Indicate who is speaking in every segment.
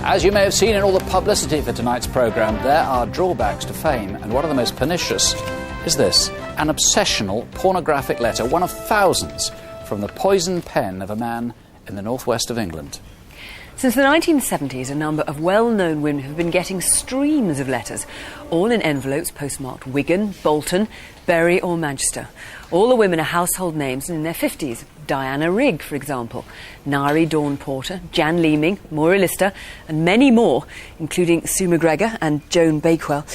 Speaker 1: As you may have seen in all the publicity for tonight's programme, there are drawbacks to fame, and one of the most pernicious is this: an obsessional pornographic letter, one of thousands, from the poisoned pen of a man in the northwest of England.
Speaker 2: Since the 1970s, a number of well-known women have been getting streams of letters, all in envelopes postmarked Wigan, Bolton, Bury or Manchester. All the women are household names and in their 50s. Diana Rigg, for example, Nari Dawn Porter, Jan Leeming, Maura Lister, and many more, including Sue McGregor and Joan Bakewell.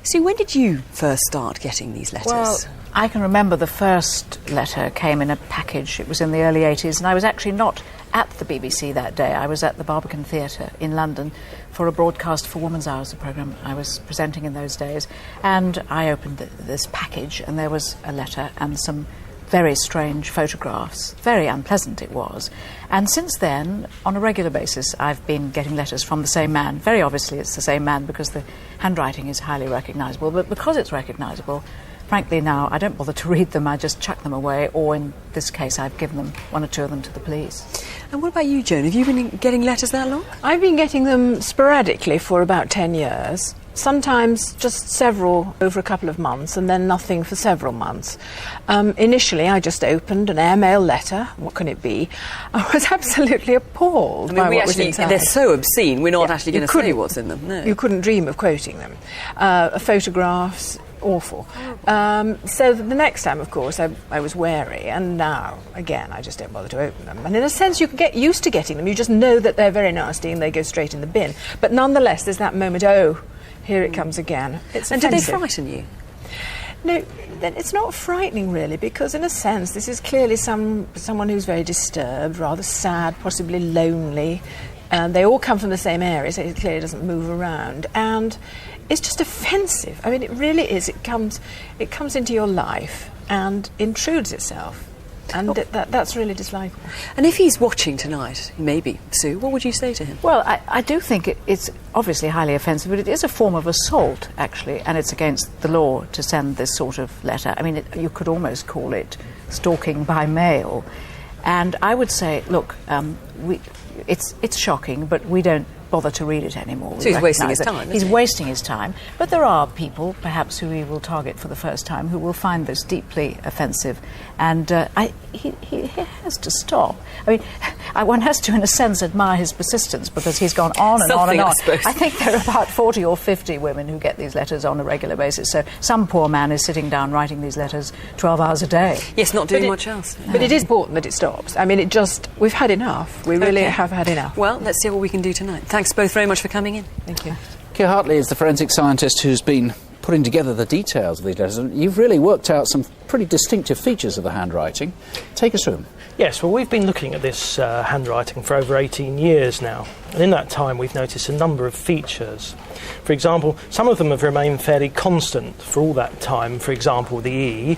Speaker 2: Sue, when did you first start getting these letters?
Speaker 3: Well, I can remember the first letter came in a package. It was in the early 80s, and I was actually not at the BBC that day. I was at the Barbican Theatre in London for a broadcast for Woman's Hours, the programme I was presenting in those days. And I opened this package, and there was a letter and some very strange photographs. Very unpleasant it was. And since then, on a regular basis, I've been getting letters from the same man. Very obviously it's the same man because the handwriting is highly recognisable. But because it's recognisable, frankly now, I don't bother to read them. I just chuck them away, or in this case, I've given them, one or two of them, to the police.
Speaker 2: And what about you, Joan? Have you been getting letters that long?
Speaker 4: I've been getting them sporadically for about 10 years. Sometimes just several over a couple of months, and then nothing for several months. Initially, I just opened an airmail letter. What can it be? I was absolutely appalled by what was inside.
Speaker 2: They're so obscene, we're not actually going to say what's in them. No.
Speaker 4: You couldn't dream of quoting them. Photographs, awful. So the next time, of course, I was wary, and now, again, I just don't bother to open them. And in a sense, you can get used to getting them. You just know that they're very nasty and they go straight in the bin. But nonetheless, there's that moment, oh, here it comes again. It's offensive.
Speaker 2: And do they frighten you?
Speaker 4: No, it's not frightening, really, because in a sense, this is clearly someone who's very disturbed, rather sad, possibly lonely. They all come from the same area, so it clearly doesn't move around. And it's just offensive. I mean, it really is. It comes into your life and intrudes itself. And that's really dislikable.
Speaker 2: And if he's watching tonight, maybe, Sue, what would you say to him?
Speaker 3: Well, I do think it's obviously highly offensive, but it is a form of assault, actually, and it's against the law to send this sort of letter. I mean, you could almost call it stalking by mail. And I would say, look, it's shocking, but we don't bother to read it anymore.
Speaker 2: So he's wasting his time,
Speaker 3: He's wasting his time. But there are people, perhaps, who he will target for the first time, who will find this deeply offensive. And he has to stop. I mean, one has to, in a sense, admire his persistence, because he's gone on and on and on. I think there are about 40 or 50 women who get these letters on a regular basis. So some poor man is sitting down writing these letters 12 hours a day.
Speaker 2: Yes, not doing much else.
Speaker 4: But it is important that it stops. I mean, we've had enough. We really have had enough.
Speaker 2: Well, let's see what we can do tonight. Thanks both very much for coming in.
Speaker 4: Thank you.
Speaker 1: Keir Hartley is the forensic scientist who's been putting together the details of these letters. You've really worked out some pretty distinctive features of the handwriting. Take us through them.
Speaker 5: Yes, well, we've been looking at this handwriting for over 18 years now, and in that time we've noticed a number of features. For example, some of them have remained fairly constant for all that time. For example, the E.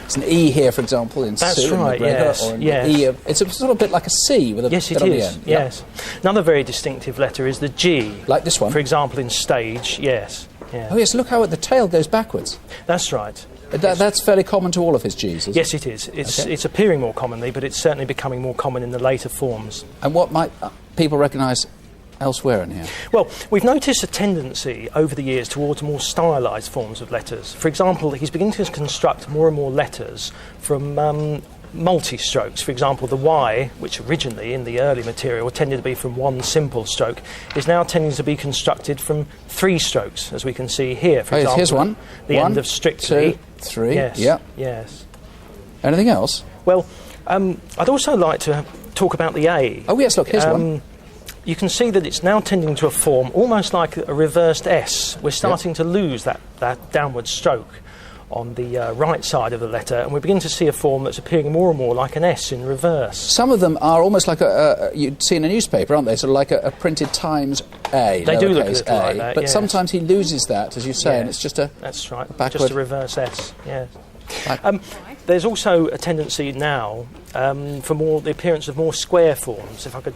Speaker 1: It's an E here, for example, in
Speaker 5: That's
Speaker 1: Sue
Speaker 5: right,
Speaker 1: and McGregor,
Speaker 5: yes,
Speaker 1: or in
Speaker 5: yes.
Speaker 1: E. It's a sort of bit like a C with a
Speaker 5: yes,
Speaker 1: bit
Speaker 5: it
Speaker 1: on
Speaker 5: is,
Speaker 1: the end.
Speaker 5: yes.
Speaker 1: Yep.
Speaker 5: Another very distinctive letter is the G.
Speaker 1: Like this one?
Speaker 5: For example, in stage, yes. Yeah.
Speaker 1: Oh, yes, look how the tail goes backwards.
Speaker 5: That's right.
Speaker 1: That's fairly common to all of his Gs, isn't it?
Speaker 5: Yes, it is. It's appearing more commonly, but it's certainly becoming more common in the later forms.
Speaker 1: And what might people recognise elsewhere in here?
Speaker 5: Well, we've noticed a tendency over the years towards more stylised forms of letters. For example, he's beginning to construct more and more letters from multi-strokes. For example, the Y, which originally in the early material tended to be from one simple stroke, is now tending to be constructed from 3 strokes, as we can see here. For example,
Speaker 1: here's one.
Speaker 5: The end of strictly.
Speaker 1: 2, 3.
Speaker 5: Yes.
Speaker 1: Yep.
Speaker 5: Yes.
Speaker 1: Anything else?
Speaker 5: Well, I'd also like to talk about the A.
Speaker 1: Oh yes, look, here's one.
Speaker 5: You can see that it's now tending to a form almost like a reversed S. We're starting to lose that downward stroke on the right side of the letter, and we're beginning to see a form that's appearing more and more like an S in reverse.
Speaker 1: Some of them are almost like you'd see in a newspaper, aren't they? Sort of like a printed Times A.
Speaker 5: They do look a little like that,
Speaker 1: but
Speaker 5: yes.
Speaker 1: Sometimes he loses that, as you say, and it's just a
Speaker 5: That's right,
Speaker 1: backward.
Speaker 5: just a reverse S, yes. There's also a tendency now for the appearance of more square forms. If I could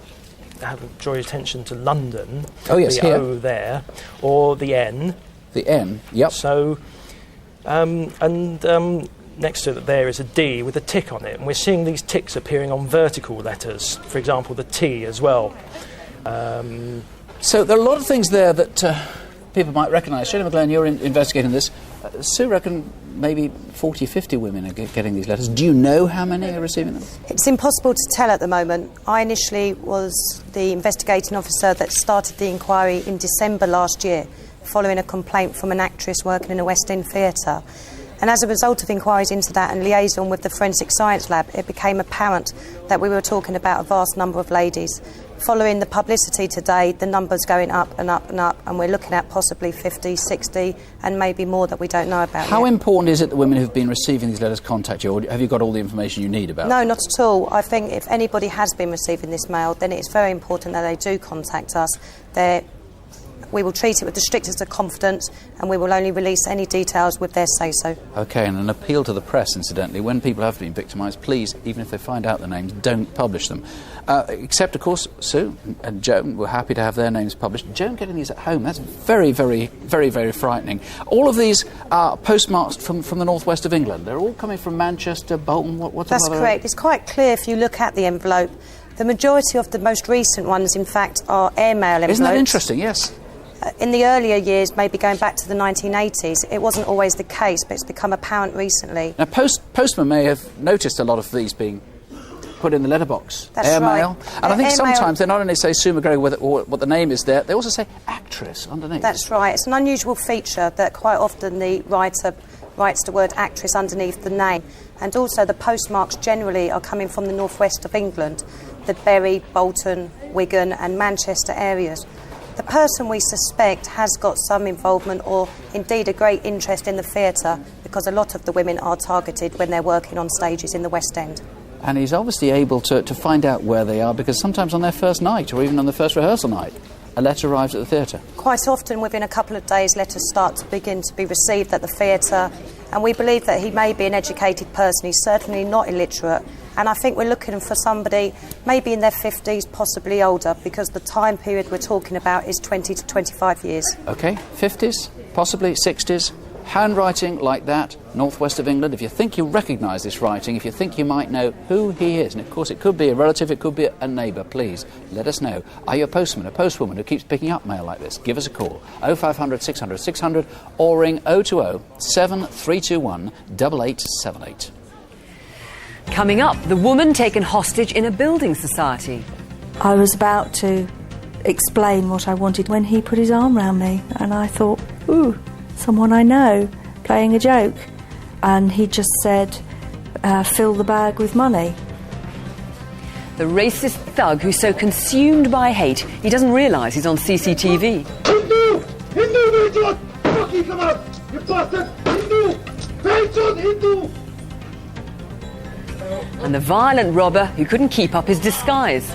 Speaker 5: draw your attention to London,
Speaker 1: oh yes,
Speaker 5: the
Speaker 1: here.
Speaker 5: O there, or the N.
Speaker 1: The N, yep.
Speaker 5: So, next to it there is a D with a tick on it, and we're seeing these ticks appearing on vertical letters. For example, the T as well.
Speaker 1: So there are a lot of things there that people might recognise. Shelley McGlone, you're investigating this. Sue reckon maybe 40, 50 women are getting these letters. Do you know how many are receiving them?
Speaker 6: It's impossible to tell at the moment. I initially was the investigating officer that started the inquiry in December last year, following a complaint from an actress working in a West End theatre. And as a result of inquiries into that and liaison with the Forensic Science Lab, it became apparent that we were talking about a vast number of ladies. Following the publicity today, the number's going up and up and up, and we're looking at possibly 50, 60, and maybe more that we don't know about
Speaker 1: How
Speaker 6: yet.
Speaker 1: important is it that women who've been receiving these letters contact you, or have you got all the information you need about
Speaker 6: No,
Speaker 1: them?
Speaker 6: not at all. I think if anybody has been receiving this mail, then it's very important that they do contact us. We will treat it with the strictest of confidence, and we will only release any details with their say-so.
Speaker 1: OK, and an appeal to the press, incidentally. When people have been victimised, please, even if they find out the names, don't publish them. Except, of course, Sue and Joan were happy to have their names published. Joan getting these at home, that's very, very, very, very frightening. All of these are postmarked from the northwest of England. They're all coming from Manchester, Bolton, what's
Speaker 6: That's correct. It's quite clear if you look at the envelope. The majority of the most recent ones, in fact, are airmail envelopes.
Speaker 1: Isn't that interesting? Yes.
Speaker 6: In the earlier years, maybe going back to the 1980s, it wasn't always the case, but it's become apparent recently.
Speaker 1: Now, postmen may have noticed a lot of these being put in the letterbox.
Speaker 6: That's
Speaker 1: Airmail.
Speaker 6: right.
Speaker 1: And I think
Speaker 6: Airmail-
Speaker 1: sometimes they not only say Sue McGregor or what the name is there, they also say actress underneath.
Speaker 6: That's right. It's an unusual feature that quite often the writer writes the word actress underneath the name. And also the postmarks generally are coming from the northwest of England, the Bury, Bolton, Wigan and Manchester areas. The person we suspect has got some involvement or indeed a great interest in the theatre, because a lot of the women are targeted when they're working on stages in the West End.
Speaker 1: And he's obviously able to find out where they are, because sometimes on their first night or even on the first rehearsal night, a letter arrives at the theatre.
Speaker 6: Quite often within a couple of days letters start to begin to be received at the theatre, and we believe that he may be an educated person. He's certainly not illiterate, and I think we're looking for somebody maybe in their 50s, possibly older, because the time period we're talking about is 20 to 25 years. OK, 50s, possibly 60s. Handwriting like that, northwest of England. If you think you recognise this writing, if you think you might know who he is, and of course it could be a relative, it could be a neighbour, please let us know. Are you a postman, a postwoman who keeps picking up mail like this? Give us a call, 0500 600 600, or ring 020 7321 8878.
Speaker 2: Coming up, the woman taken hostage in a building society.
Speaker 7: I was about to explain what I wanted when he put his arm round me, and I thought, ooh, someone I know, playing a joke. And he just said, fill the bag with money.
Speaker 2: The racist thug who's so consumed by hate, he doesn't realise he's on CCTV.
Speaker 8: Hindu! Hindu, idiot! Fucking come out! You bastard! Hindu! Pension, Hindu!
Speaker 2: And the violent robber who couldn't keep up his disguise.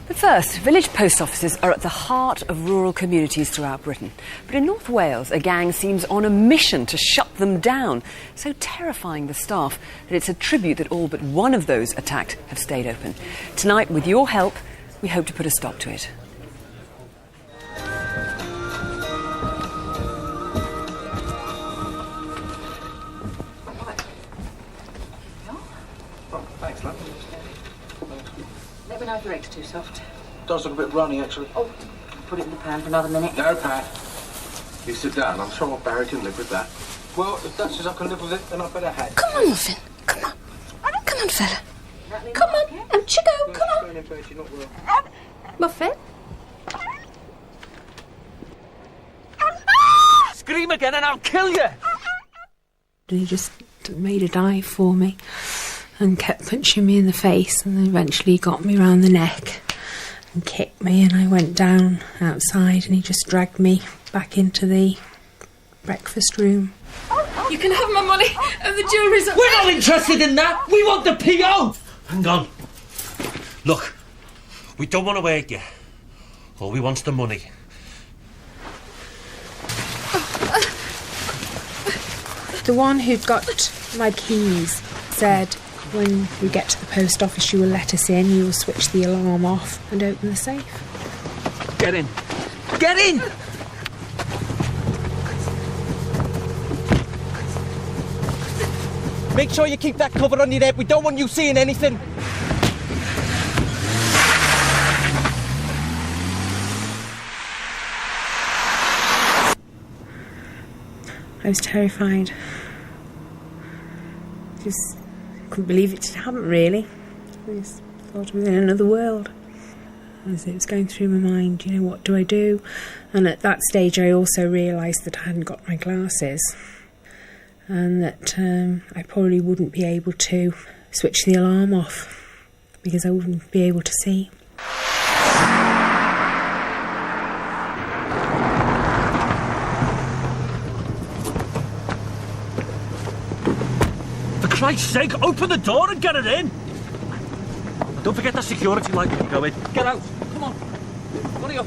Speaker 2: But first, village post offices are at the heart of rural communities throughout Britain. But in North Wales, a gang seems on a mission to shut them down, so terrifying the staff that it's a tribute that all but one of those attacked have stayed open. Tonight, with your help, we hope to put a stop to it.
Speaker 9: Thanks, love.
Speaker 10: Let me know if your egg's too soft.
Speaker 9: Does look a bit runny, actually.
Speaker 10: Oh, put it in the pan for another minute.
Speaker 9: No, Pat. You sit down. I'm sure Barry can live with that. Well, if that's as I can live with it, then I better head.
Speaker 10: Come on, Muffin. Come on. Come on, fella. Come on. Out you go. Come on. Muffin.
Speaker 11: Scream again and I'll kill you!
Speaker 12: He just made a dive for me and kept punching me in the face, and then eventually got me round the neck and kicked me, and I went down outside and he just dragged me back into the breakfast room.
Speaker 10: You can have my money and the jewellery's up.
Speaker 11: We're not interested in that! We want the PO! Hang on. Look, we don't want to hurt you. All we want's the money.
Speaker 12: The one who got my keys said, when we get to the post office you will let us in, you will switch the alarm off and open the safe.
Speaker 11: Get in. Get in!
Speaker 13: Make sure you keep that cover on your head. We don't want you seeing anything.
Speaker 12: I was terrified. Just couldn't believe it had happened, really. I just thought I was in another world. As it was going through my mind, what do I do? And at that stage I also realised that I hadn't got my glasses and that I probably wouldn't be able to switch the alarm off because I wouldn't be able to see.
Speaker 11: For Christ's sake, open the door and get it in! Don't forget that security light when you go in. Get out! Come on! Hurry up!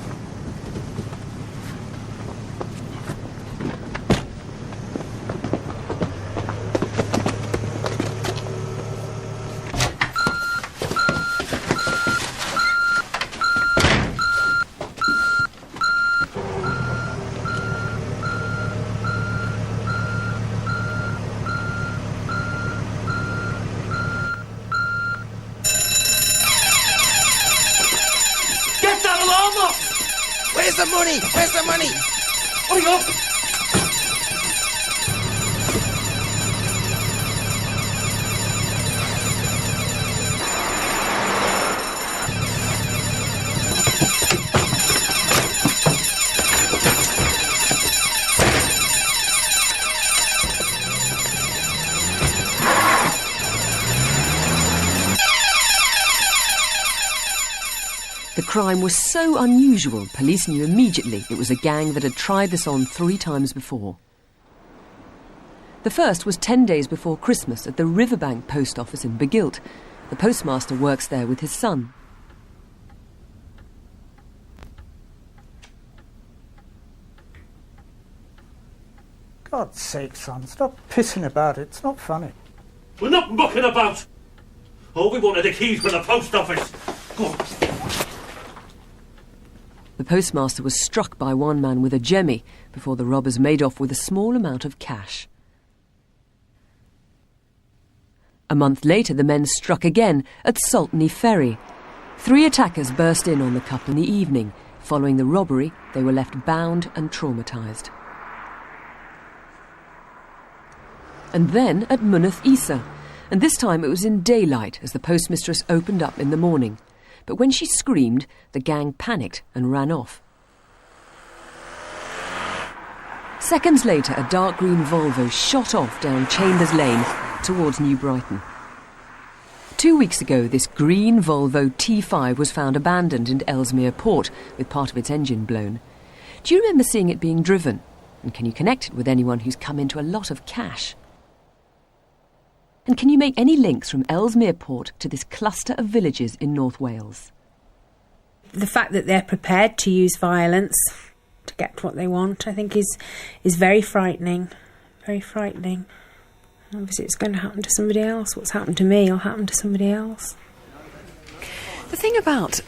Speaker 13: Where's the money? Where's the money?
Speaker 11: Hurry up!
Speaker 2: The crime was so unusual, police knew immediately it was a gang that had tried this on 3 times before. The first was 10 days before Christmas at the Riverbank post office in Begilt. The postmaster works there with his son.
Speaker 14: God's sake, son, stop pissing about. It's not funny.
Speaker 11: We're not mucking about! All we wanted the keys for the post office. Go on.
Speaker 2: The postmaster was struck by one man with a jemmy before the robbers made off with a small amount of cash. A month later, the men struck again at Saltney Ferry. 3 attackers burst in on the couple in the evening. Following the robbery, they were left bound and traumatised. And then at Myneth Isa, and this time it was in daylight as the postmistress opened up in the morning. But when she screamed, the gang panicked and ran off. Seconds later, a dark green Volvo shot off down Chambers Lane towards New Brighton. 2 weeks ago, this green Volvo T5 was found abandoned in Ellesmere Port with part of its engine blown. Do you remember seeing it being driven? And can you connect it with anyone who's come into a lot of cash? And can you make any links from Ellesmere Port to this cluster of villages in North Wales?
Speaker 12: The fact that they're prepared to use violence to get what they want, I think, is very frightening. Very frightening. Obviously, it's going to happen to somebody else. What's happened to me will happen to somebody else.
Speaker 2: The thing about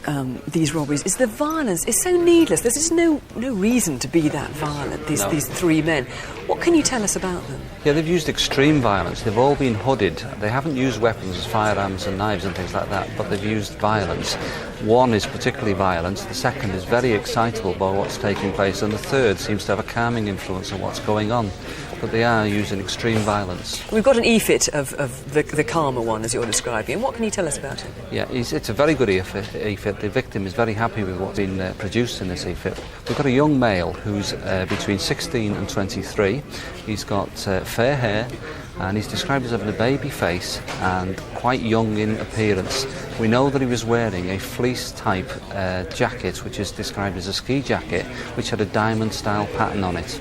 Speaker 2: these robberies is the violence is so needless. There's just no reason to be that violent, these 3 men. What can you tell us about them?
Speaker 15: Yeah, they've used extreme violence. They've all been hooded. They haven't used weapons as firearms and knives and things like that, but they've used violence. One is particularly violent, the second is very excitable by what's taking place, and the third seems to have a calming influence on what's going on. But they are using extreme violence.
Speaker 2: We've got an e-fit of the calmer one, as you're describing. And what can you tell us about it?
Speaker 15: Yeah, it's a very good e-fit. The victim is very happy with what's been produced in this e-fit. We've got a young male who's between 16 and 23. He's got fair hair, and he's described as having a baby face and quite young in appearance. We know that he was wearing a fleece-type jacket, which is described as a ski jacket, which had a diamond-style pattern on it.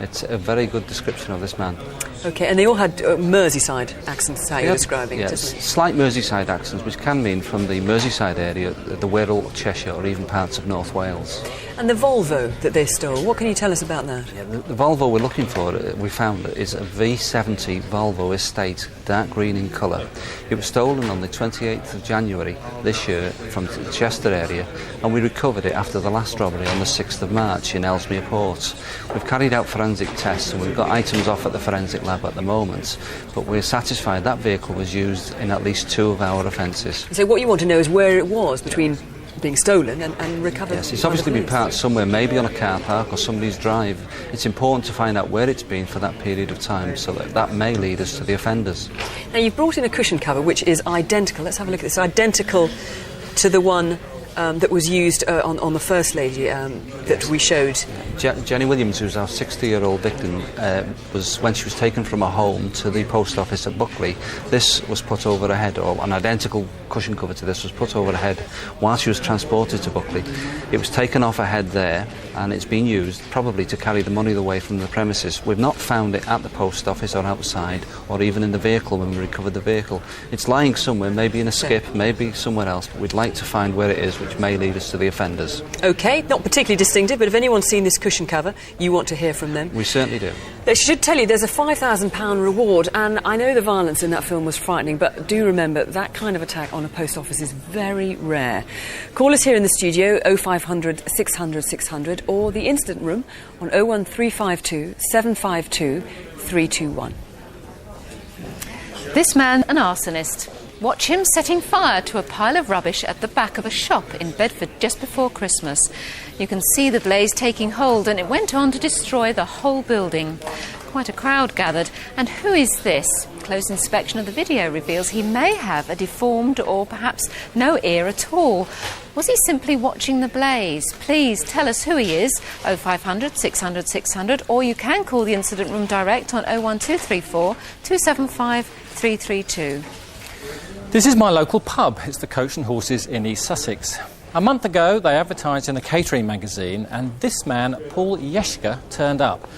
Speaker 15: It's a very good description of this man.
Speaker 2: OK, and they all had Merseyside accents, how you're describing it, isn't it?
Speaker 15: Slight Merseyside accents, which can mean from the Merseyside area, the Wirral, Cheshire, or even parts of North Wales.
Speaker 2: And the Volvo that they stole, what can you tell us about that?
Speaker 15: Yeah, the Volvo we're looking for, we found, is a V70 Volvo Estate, dark green in colour. It was stolen on the 28th of January this year from the Chester area, and we recovered it after the last robbery on the 6th of March in Ellesmere Port. We've carried out forensic tests, and we've got items off at the forensic lab lab at the moment, but we're satisfied that vehicle was used in at least 2 of our offences.
Speaker 2: So what you want to know is where it was between being stolen and recovered.
Speaker 15: Yes, it's obviously been parked somewhere, maybe on a car park or somebody's drive. It's important to find out where it's been for that period of time, so that may lead us to the offenders.
Speaker 2: Now, you've brought in a cushion cover which is identical. Let's have a look at this. Identical to the one that was used on the First Lady that we showed.
Speaker 15: Jenny Williams, who's our 60-year-old victim, was when she was taken from her home to the post office at Buckley, this was put over her head, or an identical cushion cover to this was put over her head while she was transported to Buckley. It was taken off her head there, and it's been used probably to carry the money away from the premises. We've not found it at the post office or outside, or even in the vehicle when we recovered the vehicle. It's lying somewhere, maybe in a skip, maybe somewhere else, but we'd like to find where it is, which may lead us to the offenders.
Speaker 2: OK, not particularly distinctive, but if anyone's seen this cushion cover, you want to hear from them.
Speaker 15: We certainly do.
Speaker 2: I should tell you, there's a £5,000 reward, and I know the violence in that film was frightening, but do remember that kind of attack on a post office is very rare. Call us here in the studio, 0500 600 600, or the incident room on 01352 752 321.
Speaker 3: This man, an arsonist. Watch him setting fire to a pile of rubbish at the back of a shop in Bedford just before Christmas. You can see the blaze taking hold, and it went on to destroy the whole building. Quite a crowd gathered. And who is this? Close inspection of the video reveals he may have a deformed or perhaps no ear at all. Was he simply watching the blaze? Please tell us who he is, 0500 600 600, or you can call the incident room direct on 01234 275 332.
Speaker 1: This is my local pub. It's the Coach and Horses in East Sussex. A month ago, they advertised in a catering magazine, and this man, Paul Yeshka, turned up.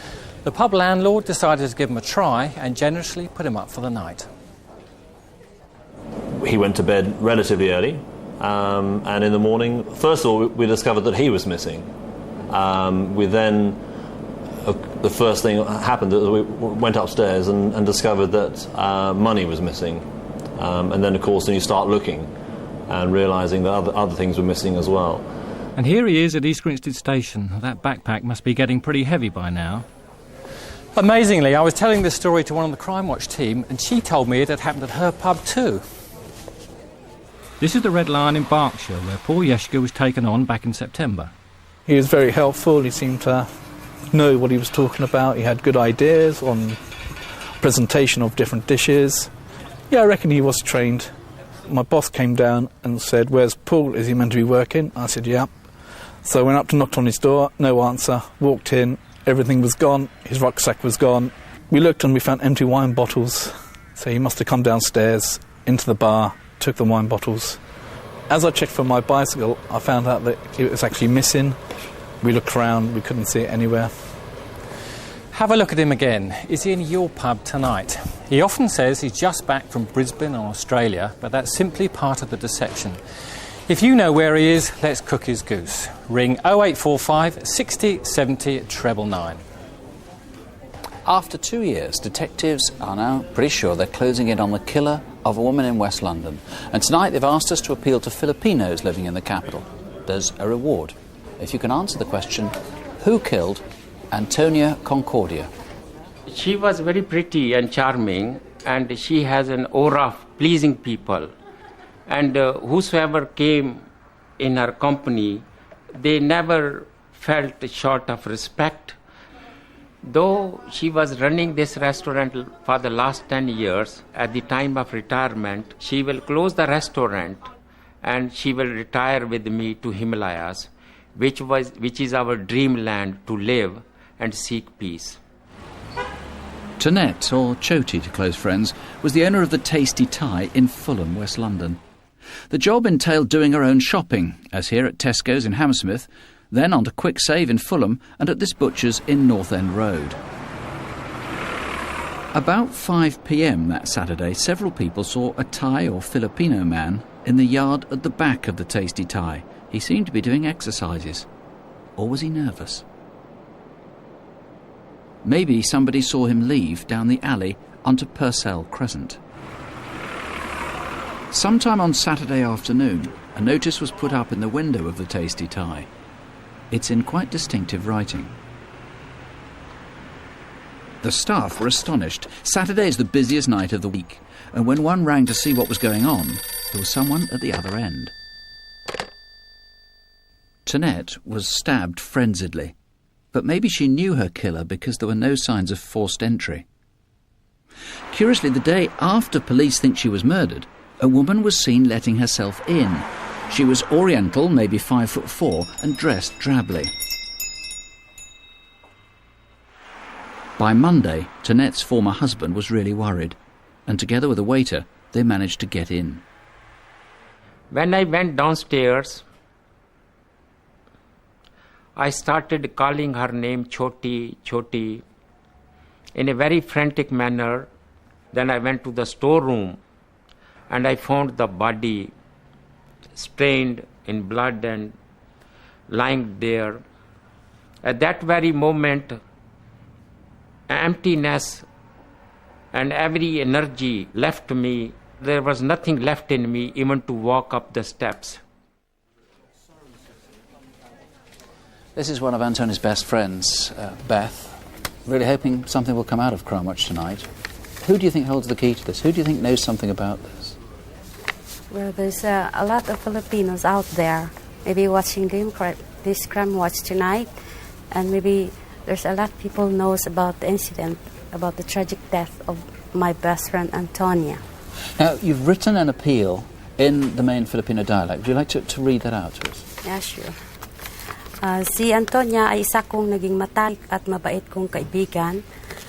Speaker 1: The pub landlord decided to give him a try and generously put him up for the night.
Speaker 16: He went to bed relatively early, and in the morning, first of all, we discovered that he was missing. The first thing that happened is we went upstairs and discovered that money was missing. And then, of course, then you start looking and realising that other things were missing as well.
Speaker 1: And here he is at East Grinstead Station. That backpack must be getting pretty heavy by now. Amazingly, I was telling this story to one of the Crimewatch team, and she told me it had happened at her pub too. This is the Red Lion in Berkshire, where Paul Yeshka was taken on back in September.
Speaker 17: He was very helpful. He seemed to know what he was talking about. He had good ideas on presentation of different dishes. Yeah, I reckon he was trained. My boss came down and said, "Where's Paul? Is he meant to be working?" I said, "Yeah." So I went up to knock on his door, no answer. Walked in, everything was gone, his rucksack was gone. We looked and we found empty wine bottles. So he must have come downstairs into the bar, took the wine bottles. As I checked for my bicycle, I found out that it was actually missing. We looked around, we couldn't see it anywhere.
Speaker 1: Have a look at him again. Is he in your pub tonight? He often says he's just back from Brisbane or Australia, but that's simply part of the deception. If you know where he is, let's cook his goose. Ring 0845 60 70 999. After 2 years, detectives are now pretty sure they're closing in on the killer of a woman in West London. And tonight they've asked us to appeal to Filipinos living in the capital. There's a reward if you can answer the question, who killed Antonia Concordia?
Speaker 18: She was very pretty and charming, and she has an aura of pleasing people. And whosoever came in her company, they never felt short of respect. Though she was running this restaurant for the last 10 years, at the time of retirement, she will close the restaurant and she will retire with me to Himalayas, which is our dreamland to live and seek peace.
Speaker 1: Tonette, or Choti to close friends, was the owner of the Tasty Thai in Fulham, West London. The job entailed doing her own shopping, as here at Tesco's in Hammersmith, then on to Quick Save in Fulham and at this butcher's in North End Road. About 5 p.m. that Saturday, several people saw a Thai or Filipino man in the yard at the back of the Tasty Thai. He seemed to be doing exercises. Or was he nervous? Maybe somebody saw him leave down the alley onto Purcell Crescent. Sometime on Saturday afternoon, a notice was put up in the window of the Tasty Thai. It's in quite distinctive writing. The staff were astonished. Saturday is the busiest night of the week, and when one rang to see what was going on, there was someone at the other end. Tonette was stabbed frenziedly, but maybe she knew her killer because there were no signs of forced entry. Curiously, the day after police think she was murdered, a woman was seen letting herself in. She was Oriental, maybe 5'4", and dressed drably. By Monday, Tonette's former husband was really worried, and together with a waiter, they managed to get in.
Speaker 18: When I went downstairs, I started calling her name Choti, Choti, in a very frantic manner. Then I went to the storeroom and I found the body stained in blood and lying there. At that very moment, emptiness and every energy left me. There was nothing left in me even to walk up the steps.
Speaker 1: This is one of Antoni's best friends, Beth. Really hoping something will come out of Crimewatch tonight. Who do you think holds the key to this? Who do you think knows something about this?
Speaker 19: Well, there's a lot of Filipinos out there maybe watching this Crimewatch tonight, and maybe there's a lot of people knows about the incident, about the tragic death of my best friend Antonia.
Speaker 1: Now, you've written an appeal in the main Filipino dialect. Would you like to read that out to us?
Speaker 19: Yeah, sure. Si Antonia ay isa kong naging matalik at mabait kong kaibigan.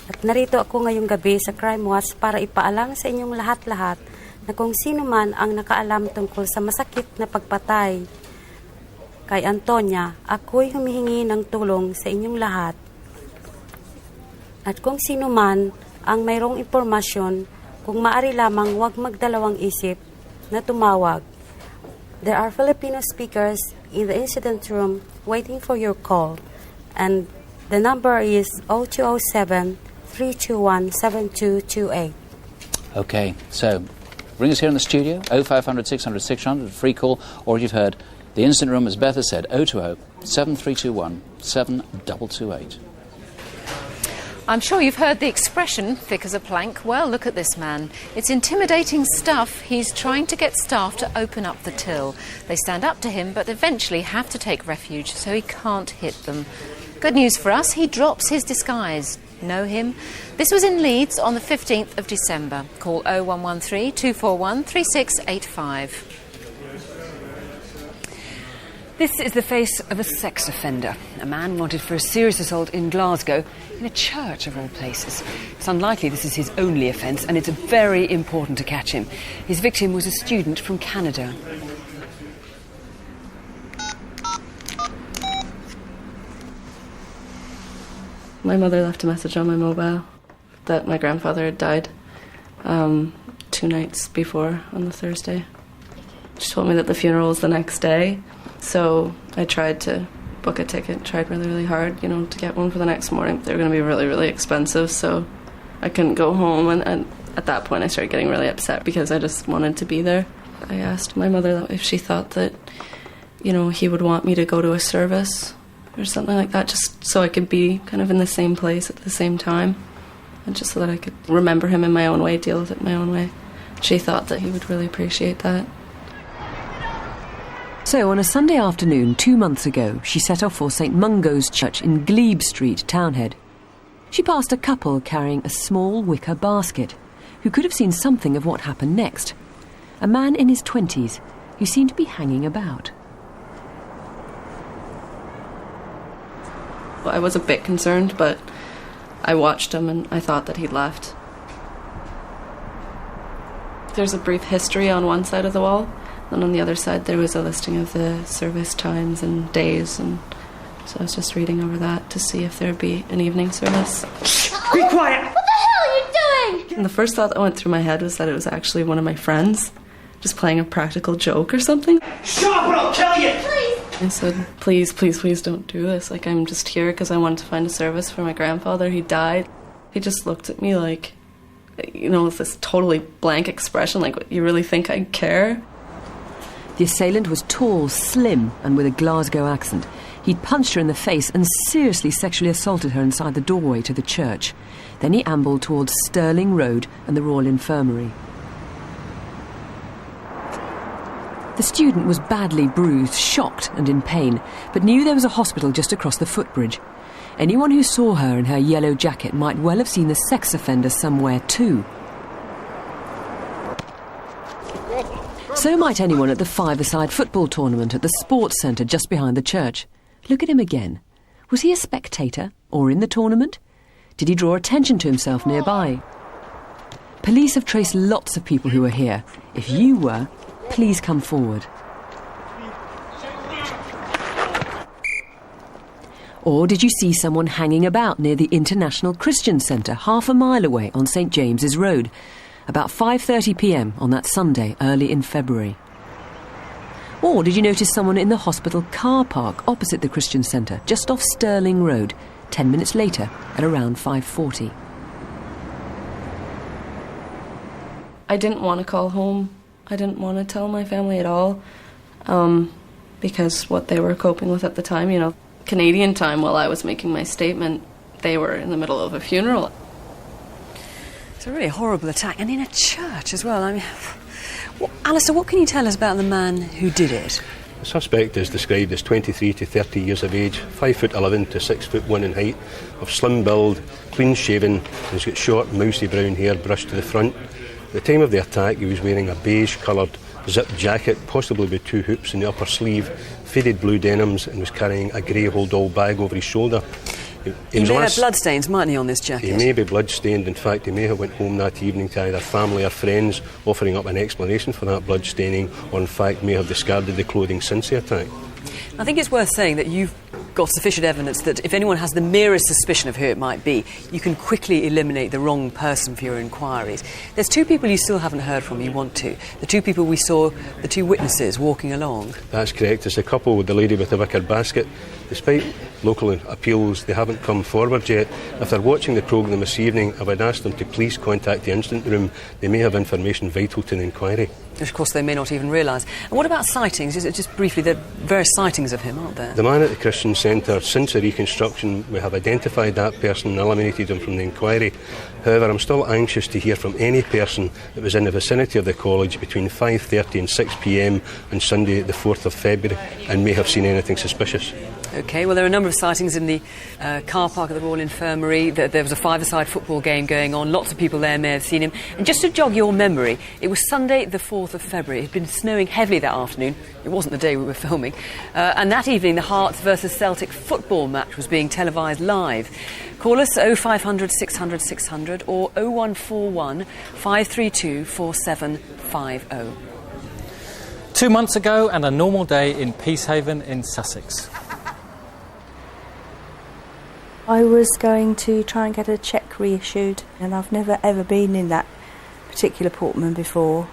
Speaker 19: At narito ako ngayong gabi sa Crimewatch para ipaalam sa inyong lahat-lahat na kung sino man ang nakaalam tungkol sa masakit na pagpatay kay Antonia, ako'y humihingi ng tulong sa inyong lahat. At kung sino man ang mayroong impormasyon, kung maaari lamang huwag magdalawang isip na tumawag. There are Filipino speakers in the incident room waiting for your call. And the number is 0207-321-7228.
Speaker 1: OK, so ring us here in the studio, 0500 600 600, free call, or if you've heard, the incident room, as Beth has said, 020-7321-7228.
Speaker 20: I'm sure you've heard the expression, thick as a plank. Well, look at this man. It's intimidating stuff. He's trying to get staff to open up the till. They stand up to him, but eventually have to take refuge, so he can't hit them. Good news for us, he drops his disguise. Know him? This was in Leeds on the 15th of December. Call 0113 241 3685.
Speaker 2: This is the face of a sex offender, a man wanted for a serious assault in Glasgow, in a church of all places. It's unlikely this is his only offence, and it's very important to catch him. His victim was a student from Canada.
Speaker 21: My mother left a message on my mobile that my grandfather had died 2 nights before, on the Thursday. She told me that the funeral was the next day. So I tried to book a ticket, tried really, really hard, to get one for the next morning. They were going to be really, really expensive, so I couldn't go home. And at that point, I started getting really upset because I just wanted to be there. I asked my mother if she thought that, he would want me to go to a service or something like that, just so I could be kind of in the same place at the same time, and just so that I could remember him in my own way, deal with it in my own way. She thought that he would really appreciate that.
Speaker 2: So, on a Sunday afternoon 2 months ago, she set off for St Mungo's Church in Glebe Street, Townhead. She passed a couple carrying a small wicker basket, who could have seen something of what happened next. A man in his 20s, who seemed to be hanging about.
Speaker 21: Well, I was a bit concerned, but I watched him and I thought that he'd left. There's a brief history on one side of the wall. And on the other side, there was a listing of the service times and days, and so I was just reading over that to see if there'd be an evening service.
Speaker 8: Be quiet!
Speaker 10: What the hell are you doing?
Speaker 21: And the first thought that went through my head was that it was actually one of my friends, just playing a practical joke or something.
Speaker 8: Shut up or I'll kill you!
Speaker 21: Please! I said, please, please, please don't do this. I'm just here because I wanted to find a service for my grandfather. He died. He just looked at me with this totally blank expression, you really think I care?
Speaker 2: The assailant was tall, slim, and with a Glasgow accent. He'd punched her in the face and seriously sexually assaulted her inside the doorway to the church. Then he ambled towards Stirling Road and the Royal Infirmary. The student was badly bruised, shocked and in pain, but knew there was a hospital just across the footbridge. Anyone who saw her in her yellow jacket might well have seen the sex offender somewhere too. So might anyone at the five-a-side football tournament at the sports centre just behind the church. Look at him again. Was he a spectator or in the tournament? Did he draw attention to himself nearby? Police have traced lots of people who were here. If you were, please come forward. Or did you see someone hanging about near the International Christian Centre, half a mile away on St James's Road, about 5:30 p.m. on that Sunday early in February? Or did you notice someone in the hospital car park opposite the Christian Centre, just off Stirling Road, 10 minutes later at around 5:40?
Speaker 21: I didn't want to call home. I didn't want to tell my family at all, because what they were coping with at the time, you know, Canadian time, while I was making my statement, they were in the middle of a funeral.
Speaker 2: It's a really horrible attack, and in a church as well. I mean, Alistair, what can you tell us about the man who did it?
Speaker 4: The suspect is described as 23 to 30 years of age, 5'11" to 6'1" in height, of slim build, clean shaven, and he's got short, mousy brown hair brushed to the front. At the time of the attack, he was wearing a beige-coloured zip jacket, possibly with 2 hoops in the upper sleeve, faded blue denims, and was carrying a grey hold-all bag over his shoulder.
Speaker 2: He may have bloodstains, mightn't he, on this jacket?
Speaker 4: He may be blood-stained. In fact, he may have went home that evening to either family or friends, offering up an explanation for that blood-staining, or in fact may have discarded the clothing since the attack.
Speaker 2: I think it's worth saying that you've got sufficient evidence that if anyone has the merest suspicion of who it might be, you can quickly eliminate the wrong person for your inquiries. There's 2 people you still haven't heard from, you want to. The 2 people we saw, the 2 witnesses walking along.
Speaker 4: That's correct. It's the couple with the lady with the wicker basket. Despite local appeals, they haven't come forward yet. If they're watching the programme this evening, I would ask them to please contact the incident room. They may have information vital to the inquiry.
Speaker 2: Which, of course, they may not even realise. And what about sightings? Just briefly, there are various sightings of him, aren't there?
Speaker 4: The man at the Christian Centre, since the reconstruction, we have identified that person and eliminated him from the inquiry. However, I'm still anxious to hear from any person that was in the vicinity of the college between 5:30 and 6 p.m. on Sunday, the 4th of February, and may have seen anything suspicious.
Speaker 2: OK, well, there are a number of sightings in the car park at the Royal Infirmary. There was a five-a-side football game going on. Lots of people there may have seen him. And just to jog your memory, it was Sunday, the 4th of February. It had been snowing heavily that afternoon. It wasn't the day we were filming. And that evening, the Hearts versus Celtic football match was being televised live. Call us 0500 600 600 or 0141 532 4750.
Speaker 22: 2 months ago, and a normal day in Peacehaven in Sussex.
Speaker 7: I was going to try and get a cheque reissued, and I've never ever been in that particular Portman before.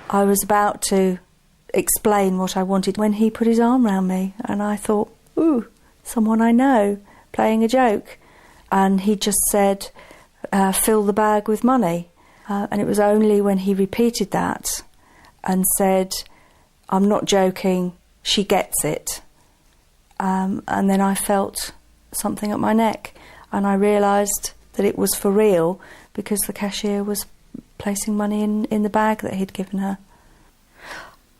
Speaker 7: I was about to explain what I wanted when he put his arm round me, and I thought, ooh, someone I know, playing a joke. And he just said, fill the bag with money. And it was only when he repeated that and said, I'm not joking, she gets it. And then I felt something at my neck, and I realised that it was for real, because the cashier was placing money in the bag that he'd given her.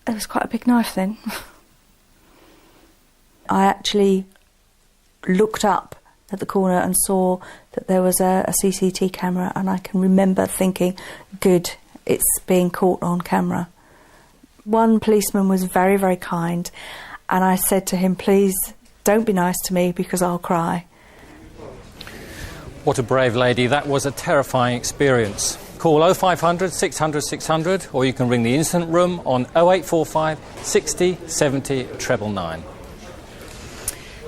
Speaker 7: It was quite a big knife then. I actually looked up at the corner and saw that there was a CCTV camera, and I can remember thinking, good, it's being caught on camera. One policeman was very, very kind, and I said to him, please don't be nice to me because I'll cry.
Speaker 22: What a brave lady. That was a terrifying experience. Call 0500 600 600, or you can ring the incident room on 0845 60 70 999.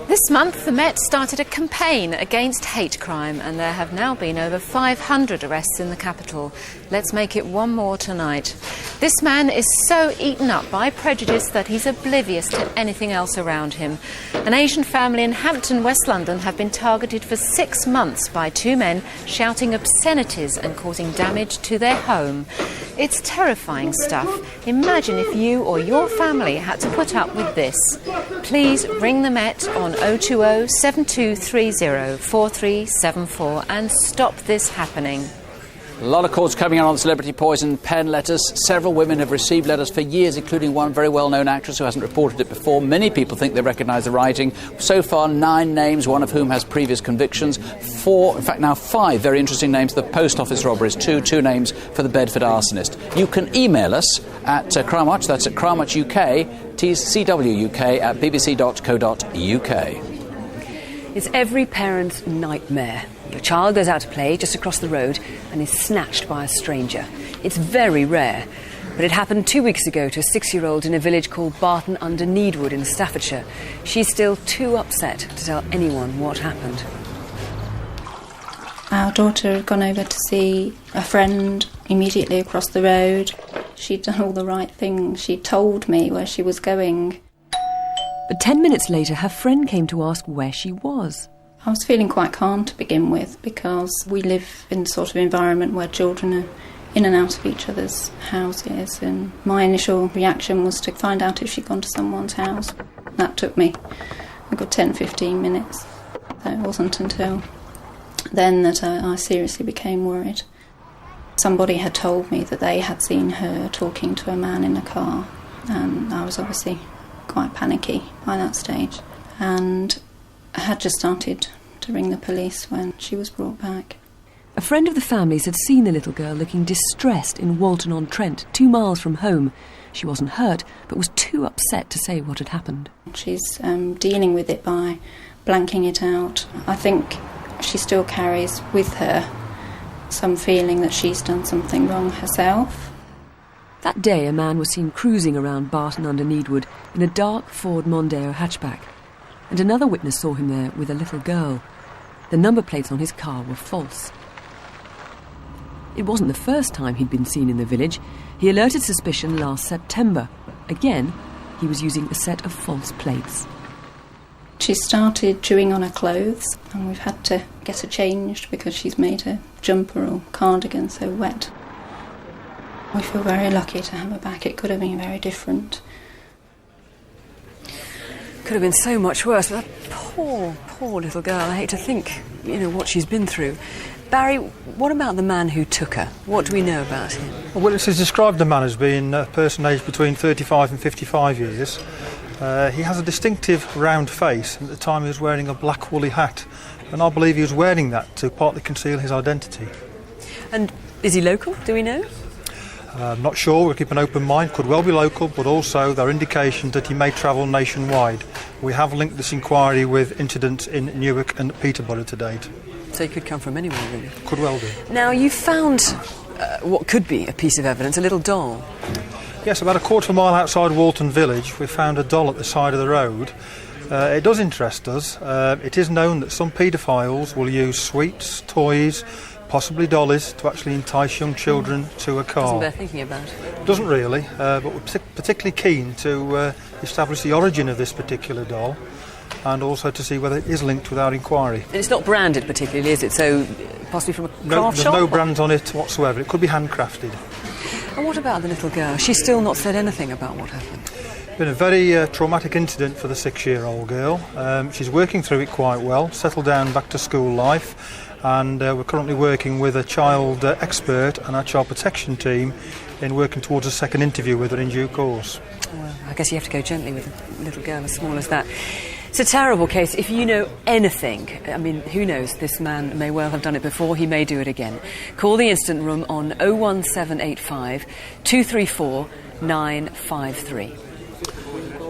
Speaker 20: This month, the Met started a campaign against hate crime, and there have now been over 500 arrests in the capital. Let's make it one more tonight. This man is so eaten up by prejudice that he's oblivious to anything else around him. An Asian family in Hampton, West London, have been targeted for 6 months by 2 men shouting obscenities and causing damage to their home. It's terrifying stuff. Imagine if you or your family had to put up with this. Please ring the Met on 020 7230 4374 and stop this happening.
Speaker 1: A lot of calls coming in on celebrity poison pen letters. Several women have received letters for years, including one very well-known actress who hasn't reported it before. Many people think they recognise the writing. So far, 9 names, one of whom has previous convictions. 4, in fact now 5 very interesting names. The post office robberies, 2 names for the Bedford arsonist. You can email us at Crimewatch, that's at Crimewatch UK, CWUK at bbc.co.uk.
Speaker 2: It's every parent's nightmare. Your child goes out to play just across the road and is snatched by a stranger. It's very rare, but it happened 2 weeks ago to a 6-year-old in a village called Barton under Needwood in Staffordshire. She's still too upset to tell anyone what happened.
Speaker 5: Our daughter had gone over to see a friend immediately across the road. She'd done all the right things. She told me where she was going.
Speaker 2: But 10 minutes later, her friend came to ask where she was.
Speaker 5: I was feeling quite calm to begin with because we live in the sort of environment where children are in and out of each other's houses, and my initial reaction was to find out if she'd gone to someone's house. That took me a good 10-15 minutes. So it wasn't until then that I seriously became worried. Somebody had told me that they had seen her talking to a man in a car, and I was obviously quite panicky by that stage, and I had just started to ring the police when she was brought back.
Speaker 2: A friend of the family's had seen the little girl looking distressed in Walton-on-Trent, 2 miles from home. She wasn't hurt, but was too upset to say what had happened.
Speaker 5: She's dealing with it by blanking it out. I think she still carries with her some feeling that she's done something wrong herself.
Speaker 2: That day, a man was seen cruising around Barton under Needwood in a dark Ford Mondeo hatchback, and another witness saw him there with a little girl. The number plates on his car were false. It wasn't the first time he'd been seen in the village. He alerted suspicion last September. Again, he was using a set of false plates.
Speaker 5: She started chewing on her clothes, and we've had to get her changed because she's made her jumper or cardigan so wet. We feel very lucky to have her back. It could have been very different.
Speaker 2: Could have been so much worse. But that poor little girl. I hate to think, what she's been through. Barry, what about the man who took her? What do we know about him?
Speaker 14: Well, witnesses described the man as being a person aged between 35 and 55 years. He has a distinctive round face, and at the time he was wearing a black woolly hat, and I believe he was wearing that to partly conceal his identity.
Speaker 2: And is he local? Do we know?
Speaker 14: Not sure. We'll keep an open mind. Could well be local, but also there are indications that he may travel nationwide. We have linked this inquiry with incidents in Newark and Peterborough to date.
Speaker 2: So he could come from anywhere, really?
Speaker 14: Could well be.
Speaker 2: Now, you found what could be a piece of evidence, a little doll.
Speaker 14: Yes, about a quarter of a mile outside Walton Village, we found a doll at the side of the road. It does interest us. It is known that some paedophiles will use sweets, toys, possibly dollies, to actually entice young children to a car.
Speaker 2: Doesn't bear thinking about.
Speaker 14: Doesn't really, but we're particularly keen to establish the origin of this particular doll, and also to see whether it is linked with our inquiry.
Speaker 2: And it's not branded particularly, is it? So possibly from a craft
Speaker 14: shop? No brands on it whatsoever. It could be handcrafted.
Speaker 2: And what about the little girl? She's still not said anything about what happened.
Speaker 14: Been a very traumatic incident for the 6-year-old girl. She's working through it quite well, settled down back to school life, and we're currently working with a child expert and our child protection team in working towards a second interview with her in due course.
Speaker 2: Well, I guess you have to go gently with a little girl as small as that. It's a terrible case. If you know anything, I mean, who knows, this man may well have done it before, he may do it again. Call the Instant Room on 01785 234 953.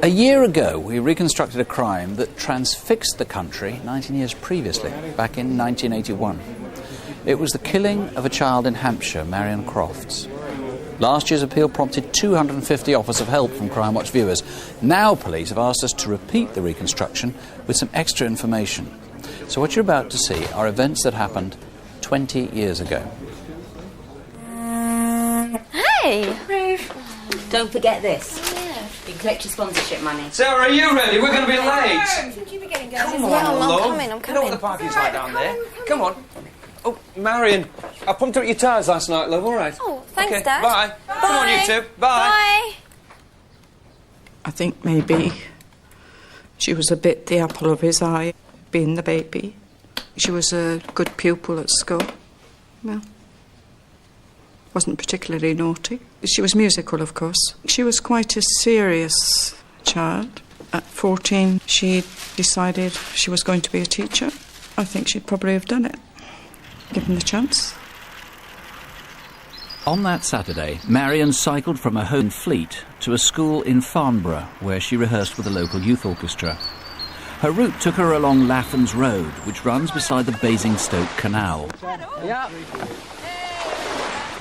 Speaker 1: A year ago, we reconstructed a crime that transfixed the country 19 years previously, back in 1981. It was the killing of a child in Hampshire, Marion Crofts. Last year's appeal prompted 250 offers of help from Crimewatch viewers. Now police have asked us to repeat the reconstruction with some extra information. So what you're about to see are events that happened 20 years ago.
Speaker 10: Hey!
Speaker 6: Don't forget this. You can collect your sponsorship money.
Speaker 9: Sarah, are you ready? We're going to be late.
Speaker 10: Seems you be getting going.
Speaker 9: Come on,
Speaker 10: Well,
Speaker 9: love.
Speaker 10: I'm coming.
Speaker 9: You know what the parking's like down there. Come on. Oh, Marion, I pumped out your tyres last night, love. All right.
Speaker 10: Oh, thanks,
Speaker 9: okay,
Speaker 10: Dad.
Speaker 9: Bye. Come on, you two. Bye.
Speaker 23: I think maybe she was a bit the apple of his eye, being the baby. She was a good pupil at school. Well, wasn't particularly naughty. She was musical, of course. She was quite a serious child. At 14, she decided she was going to be a teacher. I think she'd probably have done it, given the chance.
Speaker 1: On that Saturday, Marion cycled from her home in Fleet to a school in Farnborough, where she rehearsed with a local youth orchestra. Her route took her along Laffans Road, which runs beside the Basingstoke Canal.
Speaker 9: Yeah.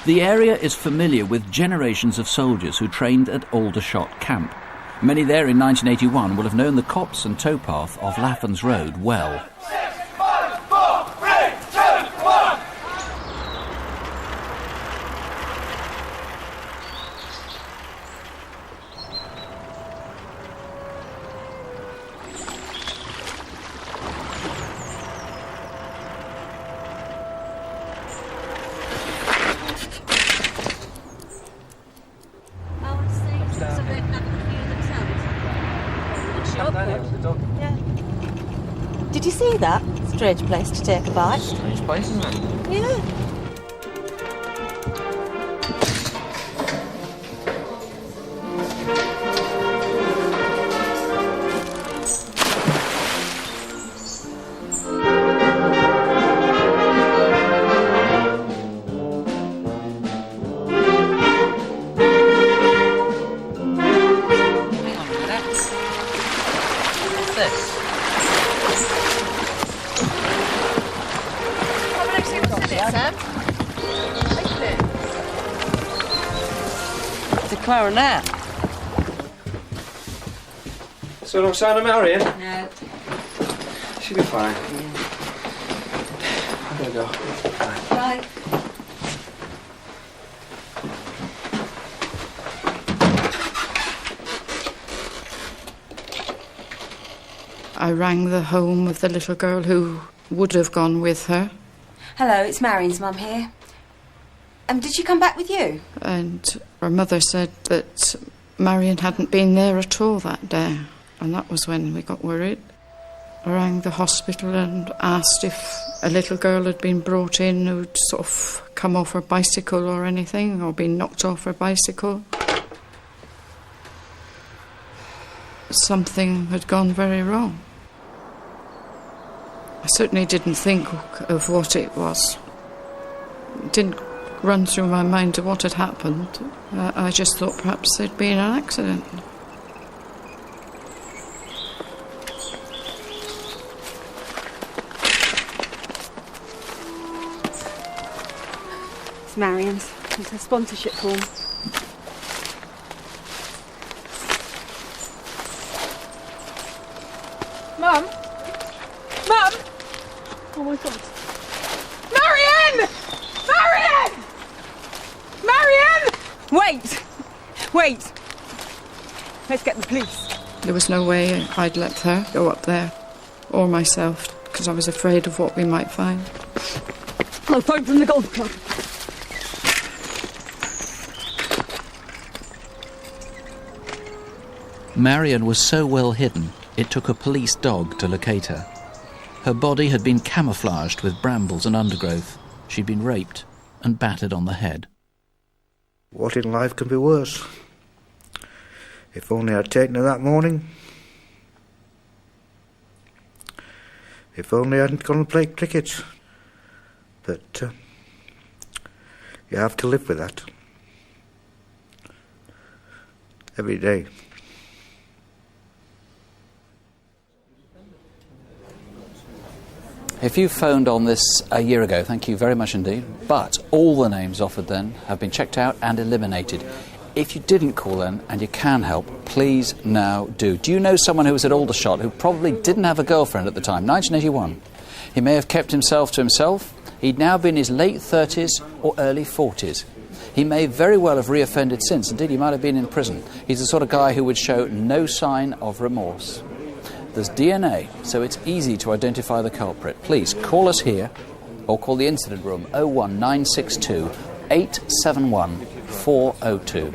Speaker 1: The area is familiar with generations of soldiers who trained at Aldershot Camp. Many there in 1981 will have known the copse and towpath of Laffans Road well.
Speaker 7: Did you see that? Strange place to take a bite.
Speaker 9: Strange place, isn't it?
Speaker 7: Yeah.
Speaker 9: It's a clarinet. So no sign of Marion?
Speaker 6: No.
Speaker 9: She'll be fine. I'm going to go.
Speaker 6: Bye.
Speaker 23: I rang the home of the little girl who would have gone with her.
Speaker 6: Hello, it's Marion's mum here. Did she come back with you?
Speaker 23: And her mother said that Marion hadn't been there at all that day. And that was when we got worried. I rang the hospital and asked if a little girl had been brought in who'd sort of come off her bicycle or anything, or been knocked off her bicycle. Something had gone very wrong. I certainly didn't think of what it was. It didn't run through my mind to what had happened. I just thought perhaps there'd been an accident.
Speaker 6: It's Marion's. It's her sponsorship form.
Speaker 24: Mum? Mum? Oh my God. Marion! Marion! Marion!
Speaker 6: Wait! Wait! Let's get the police.
Speaker 23: There was no way I'd let her go up there, or myself, because I was afraid of what we might find.
Speaker 6: I'll phone from the golf club.
Speaker 1: Marion was so well hidden, it took a police dog to locate her. Her body had been camouflaged with brambles and undergrowth. She'd been raped and battered on the head.
Speaker 25: What in life can be worse? If only I'd taken her that morning. If only I hadn't gone and played cricket. But you have to live with that. Every day.
Speaker 1: If you phoned on this a year ago, thank you very much indeed, but all the names offered then have been checked out and eliminated. If you didn't call then and you can help, please now do. Do you know someone who was at Aldershot who probably didn't have a girlfriend at the time, 1981? He may have kept himself to himself. He'd now be in his late 30s or early 40s. He may very well have reoffended since. Indeed, he might have been in prison. He's the sort of guy who would show no sign of remorse. There's DNA, so it's easy to identify the culprit. Please call us here or call the incident room 01962 871 402.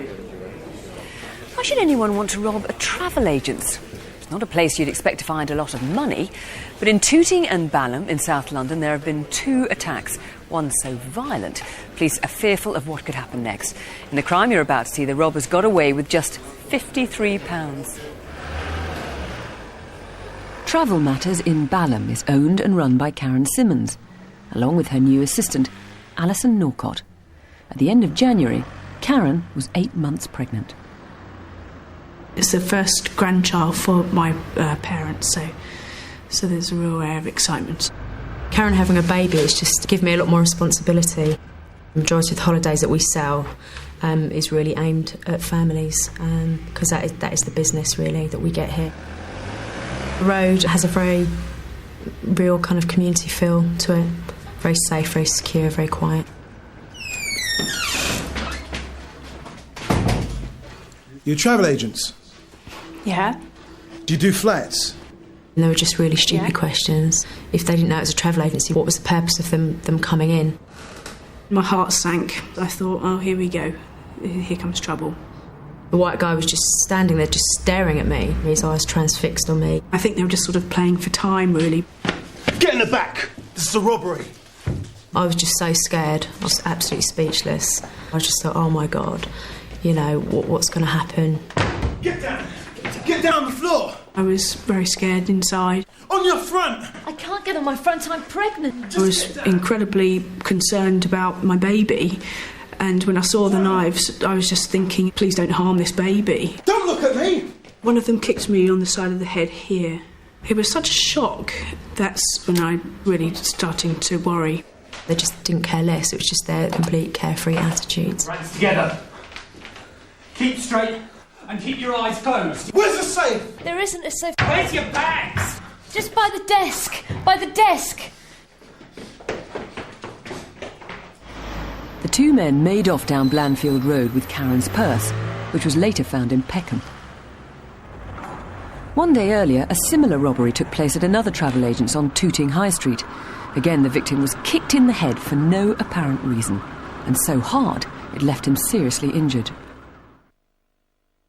Speaker 2: Why should anyone want to rob a travel agent's? It's not a place you'd expect to find a lot of money, but in Tooting and Balham in South London there have been 2 attacks, one so violent police are fearful of what could happen next. In the crime you're about to see, the robbers got away with just £53. Travel Matters in Balham is owned and run by Karen Simmons, along with her new assistant, Alison Norcott. At the end of January, Karen was 8 months pregnant.
Speaker 3: It's the first grandchild for my parents, so there's a real air of excitement.
Speaker 11: Karen having a baby has just given me a lot more responsibility. The majority of the holidays that we sell is really aimed at families, because that is the business, really, that we get here. The road has a very real kind of community feel to it. Very safe, very secure, very quiet.
Speaker 12: You're travel agents?
Speaker 3: Yeah.
Speaker 12: Do you do flats?
Speaker 11: And they were just really stupid questions. If they didn't know it was a travel agency, what was the purpose of them coming in?
Speaker 3: My heart sank. I thought, oh, here we go. Here comes trouble.
Speaker 11: The white guy was just standing there, just staring at me, his eyes transfixed on me.
Speaker 3: I think they were just sort of playing for time, really.
Speaker 12: Get in the back! This is a robbery!
Speaker 11: I was just so scared. I was absolutely speechless. I just thought, oh my God, you know, what's going to happen?
Speaker 12: Get down! Get down on the floor!
Speaker 3: I was very scared inside.
Speaker 12: On your front!
Speaker 10: I can't get on my front, I'm pregnant.
Speaker 3: I was incredibly concerned about my baby. And when I saw the knives, I was just thinking, please don't harm this baby.
Speaker 12: Don't look at me!
Speaker 3: One of them kicked me on the side of the head here. It was such a shock. That's when I really started to worry.
Speaker 11: They just didn't care less. It was just their complete carefree attitudes.
Speaker 13: Hands together. Keep straight and keep your eyes closed.
Speaker 12: Where's the safe?
Speaker 10: There isn't a safe.
Speaker 13: Where's your bags?
Speaker 10: Just by the desk. By the desk.
Speaker 2: The 2 men made off down Blandfield Road with Karen's purse, which was later found in Peckham. One day earlier, a similar robbery took place at another travel agent's on Tooting High Street. Again, the victim was kicked in the head for no apparent reason, and so hard it left him seriously injured.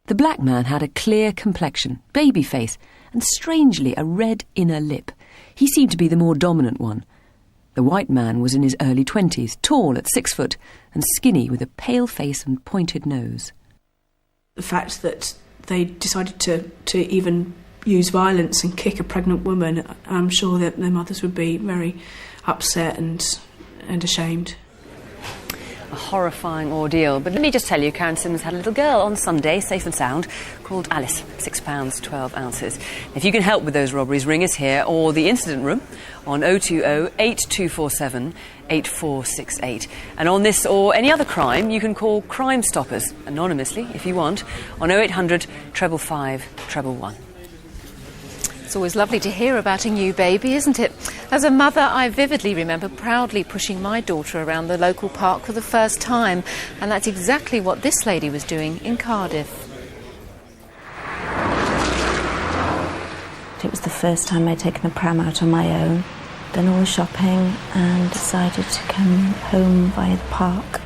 Speaker 2: The black man had a clear complexion, baby face, and strangely a red inner lip. He seemed to be the more dominant one. The white man was in his early 20s, tall at 6 foot, and skinny with a pale face and pointed nose.
Speaker 3: The fact that they decided to even use violence and kick a pregnant woman, I'm sure that their mothers would be very upset and ashamed.
Speaker 2: A horrifying ordeal. But let me just tell you, Karen Simmons had a little girl on Sunday, safe and sound, called Alice, 6 pounds, 12 ounces. If you can help with those robberies, ring us here or the incident room on 020-8247 8468. And on this or any other crime, you can call Crime Stoppers, anonymously, if you want, on 0800 555 111.
Speaker 20: It's always lovely to hear about a new baby, isn't it? As a mother, I vividly remember proudly pushing my daughter around the local park for the first time, and that's exactly what this lady was doing in Cardiff.
Speaker 7: It was the first time I'd taken a pram out on my own, done all the shopping and decided to come home via the park.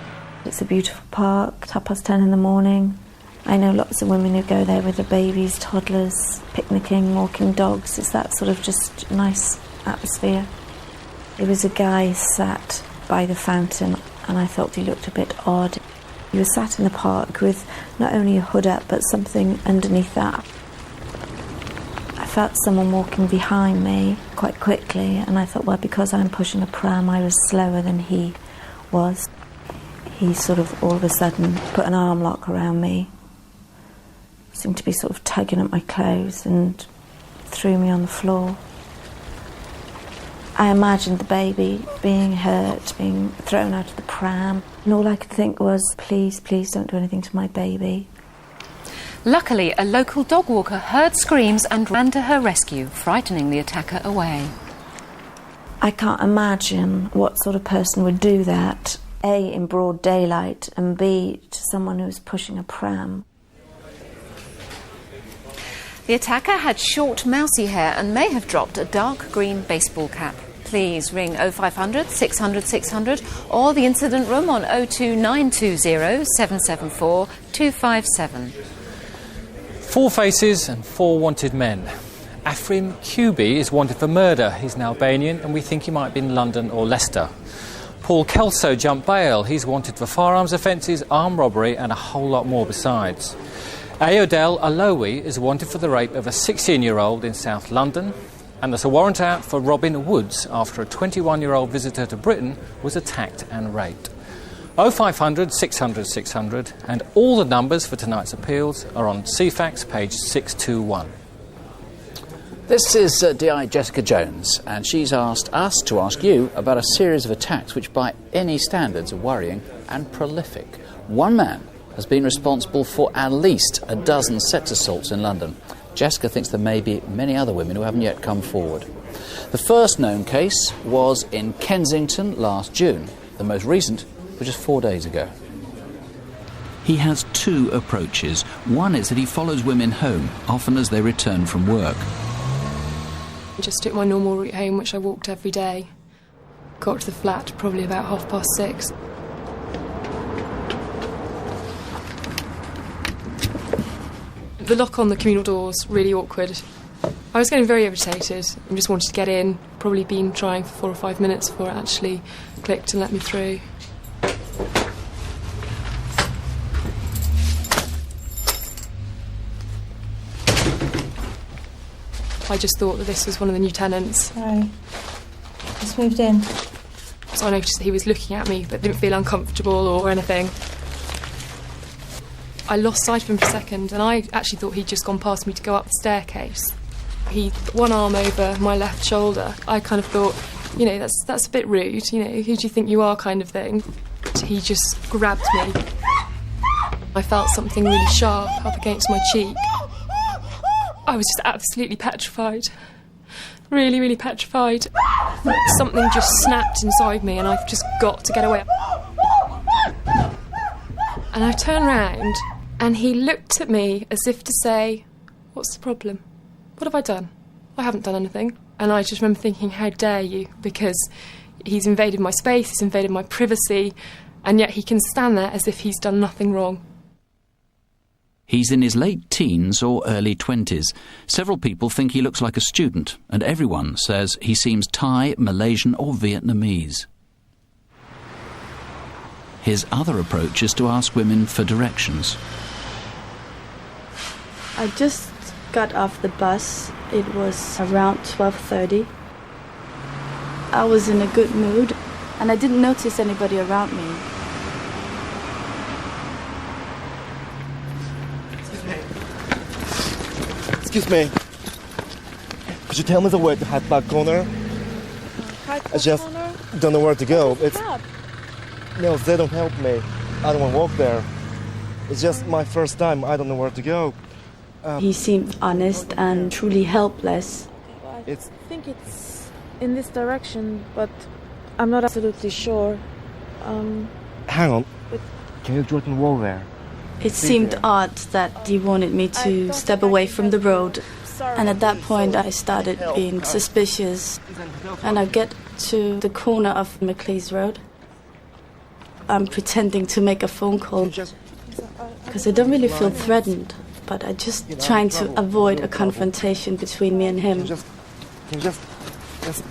Speaker 7: It's a beautiful park, it's 10:30 in the morning. I know lots of women who go there with their babies, toddlers, picnicking, walking dogs. It's that sort of just nice atmosphere. There was a guy sat by the fountain and I thought he looked a bit odd. He was sat in the park with not only a hood up but something underneath that. I felt someone walking behind me quite quickly and I thought, well, because I'm pushing a pram, I was slower than he was. He sort of all of a sudden put an arm lock around me. Seemed to be sort of tugging at my clothes and threw me on the floor. I imagined the baby being hurt, being thrown out of the pram, and all I could think was, please, please don't do anything to my baby.
Speaker 20: Luckily, a local dog walker heard screams and ran to her rescue, frightening the attacker away.
Speaker 7: I can't imagine what sort of person would do that, A, in broad daylight, and B, to someone who's pushing a pram.
Speaker 20: The attacker had short, mousy hair and may have dropped a dark green baseball cap. Please ring 0500 600 600 or the incident room on 02920 774 257.
Speaker 22: 4 faces and 4 wanted men. Afrim Kubi is wanted for murder. He's an Albanian and we think he might be in London or Leicester. Paul Kelso jumped bail. He's wanted for firearms offences, armed robbery and a whole lot more besides. Ayodele Alowi is wanted for the rape of a 16-year-old in South London. And there's a warrant out for Robin Woods after a 21-year-old visitor to Britain was attacked and raped. 0500 600 600 and all the numbers for tonight's appeals are on CFAX page 621.
Speaker 1: This is DI Jessica Jones, and she's asked us to ask you about a series of attacks which by any standards are worrying and prolific. One man has been responsible for at least a dozen sex assaults in London. Jessica thinks there may be many other women who haven't yet come forward. The first known case was in Kensington last June. The most recent was just 4 days ago.
Speaker 15: He has 2 approaches. One is that he follows women home, often as they return from work.
Speaker 16: I just took my normal route home, which I walked every day. Got to the flat probably about 6:30. The lock on the communal door's really awkward. I was getting very irritated and just wanted to get in. Probably been trying for 4 or 5 minutes before it actually clicked and let me through. I just thought that this was one of the new tenants.
Speaker 7: Sorry. Just moved in.
Speaker 16: So I noticed that he was looking at me but didn't feel uncomfortable or anything. I lost sight of him for a second and I actually thought he'd just gone past me to go up the staircase. He put one arm over my left shoulder. I kind of thought, you know, that's a bit rude, you know, who do you think you are kind of thing. He just grabbed me. I felt something really sharp up against my cheek. I was just absolutely petrified. Really, really petrified. Something just snapped inside me and I've just got to get away. And I turned round and he looked at me as if to say, what's the problem? What have I done? I haven't done anything. And I just remember thinking, how dare you? Because he's invaded my space, he's invaded my privacy, and yet he can stand there as if he's done nothing wrong.
Speaker 15: He's in his late teens or early 20s. Several people think he looks like a student, and everyone says he seems Thai, Malaysian or Vietnamese. His other approach is to ask women for directions.
Speaker 7: I just got off the bus. It was around 12:30. I was in a good mood and I didn't notice anybody around me.
Speaker 17: Excuse me. Could you tell me the way to Hyde Park Corner? I just don't know where to go. No, they don't help me. I don't want to walk there. It's just my first time. I don't know where to go.
Speaker 7: He seemed honest and truly helpless.
Speaker 17: I
Speaker 18: think it's in this direction, but I'm not absolutely sure.
Speaker 17: Hang on. Can you draw the wall there?
Speaker 7: It seemed odd that he wanted me to step away from the road. And at that point I started being suspicious. And I get to the corner of Macleese Road. I'm pretending to make a phone call because I don't really feel threatened, but I'm just trying to avoid a confrontation between me and him.
Speaker 17: Just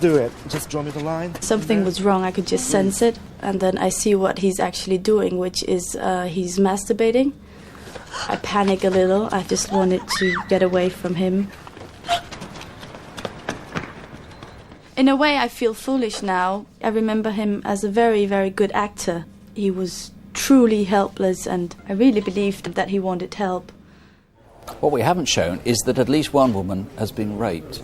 Speaker 17: do it. Just draw me the line.
Speaker 7: Something was wrong. I could just sense it, and then I see what he's actually doing, which is he's masturbating. I panic a little. I just wanted to get away from him. In a way, I feel foolish now. I remember him as a very, very good actor. He was truly helpless, and I really believed that he wanted help.
Speaker 1: What we haven't shown is that at least one woman has been raped.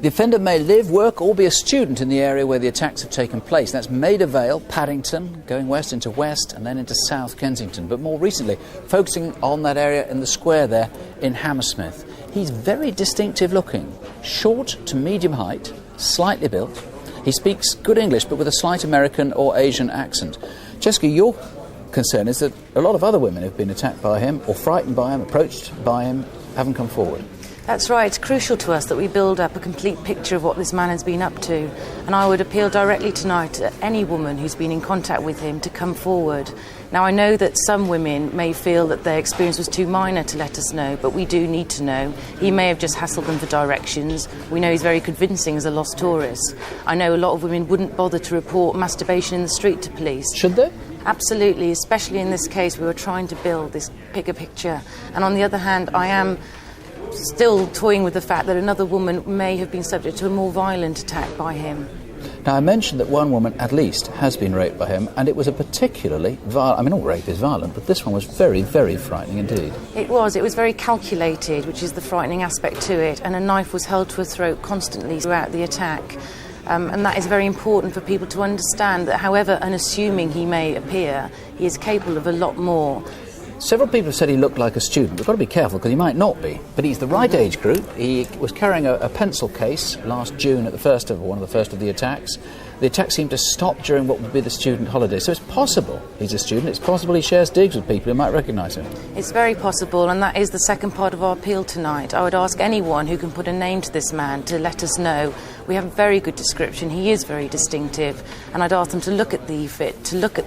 Speaker 1: The offender may live, work or be a student in the area where the attacks have taken place. That's Maida Vale, Paddington, going west into West and then into South Kensington. But more recently, focusing on that area in the square there in Hammersmith. He's very distinctive looking, short to medium height, slightly built. He speaks good English but with a slight American or Asian accent. Jessica, your concern is that a lot of other women have been attacked by him or frightened by him, approached by him, haven't come forward.
Speaker 4: That's right. It's crucial to us that we build up a complete picture of what this man has been up to. And I would appeal directly tonight to any woman who's been in contact with him to come forward. Now, I know that some women may feel that their experience was too minor to let us know, but we do need to know. He may have just hassled them for directions. We know he's very convincing as a lost tourist. I know a lot of women wouldn't bother to report masturbation in the street to police.
Speaker 1: Should they?
Speaker 4: Absolutely, especially in this case. We were trying to build this bigger picture. And on the other hand, I am still toying with the fact that another woman may have been subject to a more violent attack by him.
Speaker 1: Now, I mentioned that one woman, at least, has been raped by him, and it was a particularly violent... I mean, all rape is violent, but this one was very, very frightening indeed.
Speaker 4: It was very calculated, which is the frightening aspect to it, and a knife was held to her throat constantly throughout the attack. And that is very important for people to understand that however unassuming he may appear, he is capable of a lot more.
Speaker 1: Several people have said he looked like a student. We've got to be careful because he might not be. But he's the right age group. He was carrying a pencil case last June at one of the first of the attacks. The attack seemed to stop during what would be the student holiday. So it's possible he's a student. It's possible he shares digs with people who might recognise him.
Speaker 4: It's very possible, and that is the second part of our appeal tonight. I would ask anyone who can put a name to this man to let us know. We have a very good description. He is very distinctive, and I'd ask them to look at the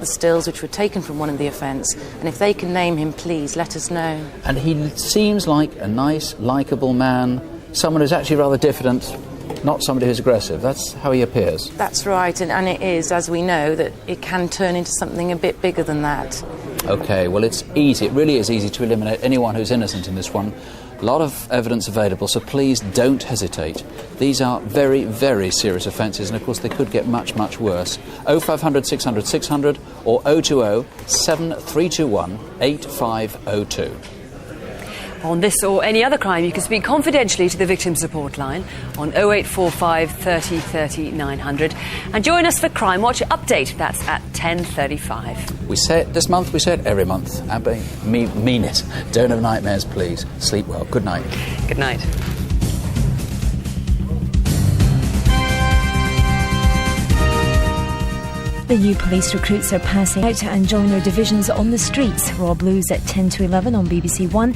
Speaker 4: stills which were taken from one of the offence, and if they can name him, please let us know.
Speaker 1: And he seems like a nice, likeable man, someone who's actually rather diffident, not somebody who's aggressive. That's how he appears.
Speaker 4: That's right, and it is, as we know, that it can turn into something a bit bigger than that.
Speaker 1: OK, well, it's easy. It really is easy to eliminate anyone who's innocent in this one. A lot of evidence available, so please don't hesitate. These are very, very serious offences, and of course they could get much, much worse. 0500 600 600 or 020 7321 8502.
Speaker 2: On this or any other crime, you can speak confidentially to the Victim Support Line on 0845 30 30 900. And join us for Crimewatch Update. That's at 10:35.
Speaker 1: We say it this month, we say it every month. Abby, mean it. Don't have nightmares, please. Sleep well. Good night.
Speaker 2: Good night.
Speaker 5: The new police recruits are passing out and join their divisions on the streets. Rob Lewis at 10 to 11 on BBC One.